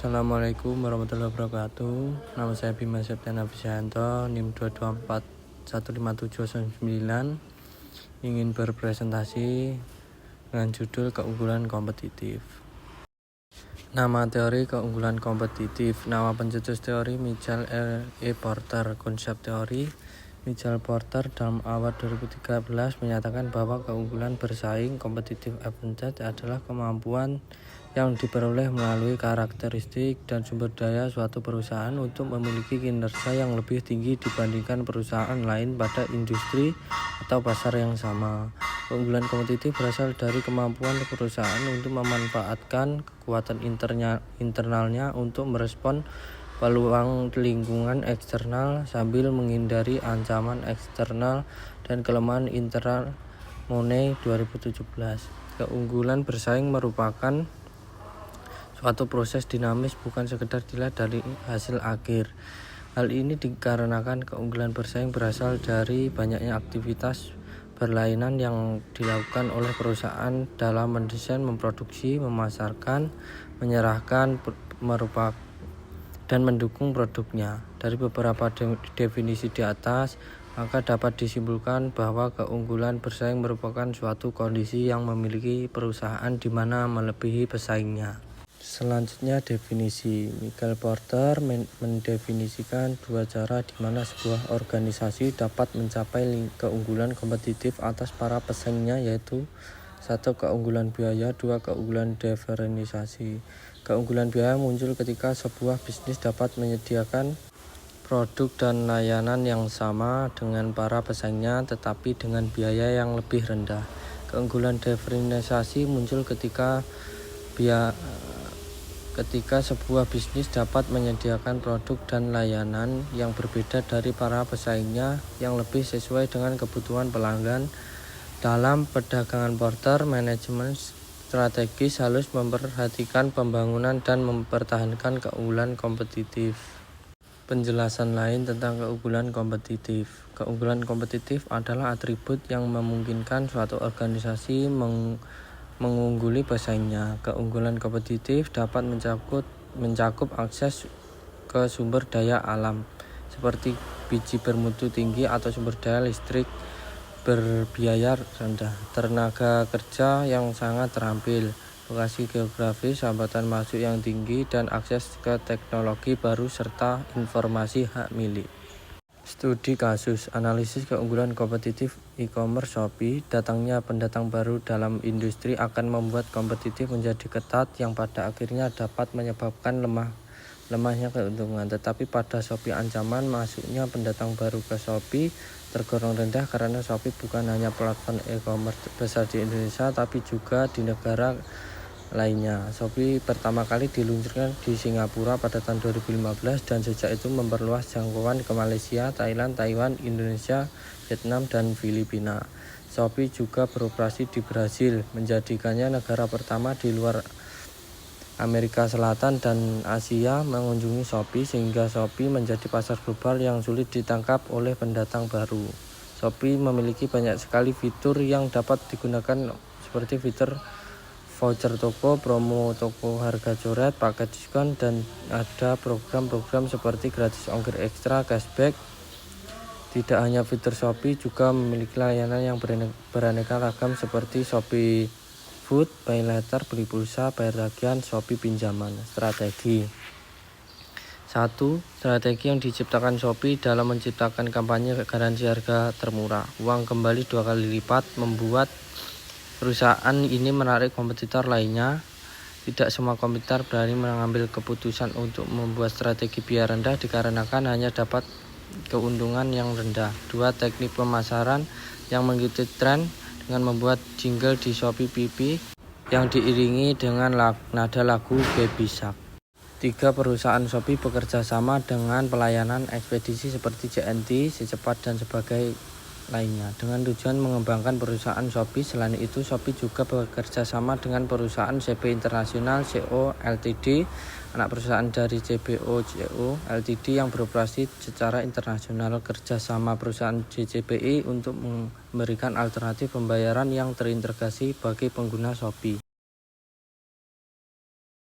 Assalamualaikum warahmatullahi wabarakatuh. Nama saya Bima Septian Abisyanto, NIM 2241579. Ingin berpresentasi dengan judul keunggulan kompetitif. Nama teori keunggulan kompetitif. Nama pencetus teori Michael E. Porter. Konsep teori Michael Porter dalam awal 2013 menyatakan bahwa keunggulan bersaing competitive advantage adalah kemampuan yang diperoleh melalui karakteristik dan sumber daya suatu perusahaan untuk memiliki kinerja yang lebih tinggi dibandingkan perusahaan lain pada industri atau pasar yang sama. Keunggulan kompetitif berasal dari kemampuan perusahaan untuk memanfaatkan kekuatan internalnya untuk merespon peluang lingkungan eksternal sambil menghindari ancaman eksternal dan kelemahan internal. Money 2017. Keunggulan bersaing merupakan suatu proses dinamis, bukan sekedar dilihat dari hasil akhir. Hal ini dikarenakan keunggulan bersaing berasal dari banyaknya aktivitas berlainan yang dilakukan oleh perusahaan dalam mendesain, memproduksi, memasarkan, menyerahkan, dan mendukung produknya. Dari beberapa definisi di atas, maka dapat disimpulkan bahwa keunggulan bersaing merupakan suatu kondisi yang memiliki perusahaan di mana melebihi pesaingnya. Selanjutnya, definisi. Michael Porter mendefinisikan dua cara di mana sebuah organisasi dapat mencapai keunggulan kompetitif atas para pesaingnya, yaitu 1. Keunggulan biaya, 2. Keunggulan diferensiasi. Keunggulan biaya muncul ketika sebuah bisnis dapat menyediakan produk dan layanan yang sama dengan para pesaingnya tetapi dengan biaya yang lebih rendah. Keunggulan diferensiasi muncul ketika sebuah bisnis dapat menyediakan produk dan layanan yang berbeda dari para pesaingnya yang lebih sesuai dengan kebutuhan pelanggan. Dalam perdagangan Porter, manajemen strategis harus memperhatikan pembangunan dan mempertahankan keunggulan kompetitif. Penjelasan lain tentang keunggulan kompetitif. Keunggulan kompetitif adalah atribut yang memungkinkan suatu organisasi mengungguli pesaingnya. Keunggulan kompetitif dapat mencakup akses ke sumber daya alam seperti biji bermutu tinggi atau sumber daya listrik berbiaya rendah, tenaga kerja yang sangat terampil, lokasi geografis, hambatan masuk yang tinggi, dan akses ke teknologi baru serta informasi hak milik. Studi kasus. Analisis keunggulan kompetitif e-commerce Shopee. Datangnya pendatang baru dalam industri akan membuat kompetitif menjadi ketat yang pada akhirnya dapat menyebabkan lemahnya keuntungan. Tetapi pada Shopee, ancaman masuknya pendatang baru ke Shopee tergolong rendah karena Shopee bukan hanya platform e-commerce besar di Indonesia tapi juga di negara lainnya. Shopee pertama kali diluncurkan di Singapura pada tahun 2015 dan sejak itu memperluas jangkauan ke Malaysia, Thailand, Taiwan, Indonesia, Vietnam, dan Filipina. Shopee juga beroperasi di Brasil, menjadikannya negara pertama di luar Amerika Selatan dan Asia mengunjungi Shopee, sehingga Shopee menjadi pasar global yang sulit ditangkap oleh pendatang baru. Shopee memiliki banyak sekali fitur yang dapat digunakan seperti fitur voucher toko, promo toko, harga coret, paket diskon, dan ada program-program seperti gratis ongkir ekstra, cashback. Tidak hanya fitur, Shopee juga memiliki layanan yang beraneka ragam seperti Shopee Food, Pay Later, beli pulsa, bayar tagihan, Shopee pinjaman. Strategi. 1. Strategi yang diciptakan Shopee dalam menciptakan kampanye garansi harga termurah, uang kembali 2 kali lipat, membuat perusahaan ini menarik kompetitor lainnya. Tidak semua kompetitor berani mengambil keputusan untuk membuat strategi biaya rendah dikarenakan hanya dapat keuntungan yang rendah. 2. Teknik pemasaran yang mengikuti tren dengan membuat jingle di Shopee PP yang diiringi dengan nada lagu Baby Shark. 3. Perusahaan Shopee bekerja sama dengan pelayanan ekspedisi seperti JNT, Secepat, dan sebagainya lainnya dengan tujuan mengembangkan perusahaan Shopee. Selain itu, Shopee juga bekerja sama dengan perusahaan CP International CO Ltd, anak perusahaan dari CBO CO Ltd yang beroperasi secara internasional. Kerja sama perusahaan JCPI untuk memberikan alternatif pembayaran yang terintegrasi bagi pengguna Shopee.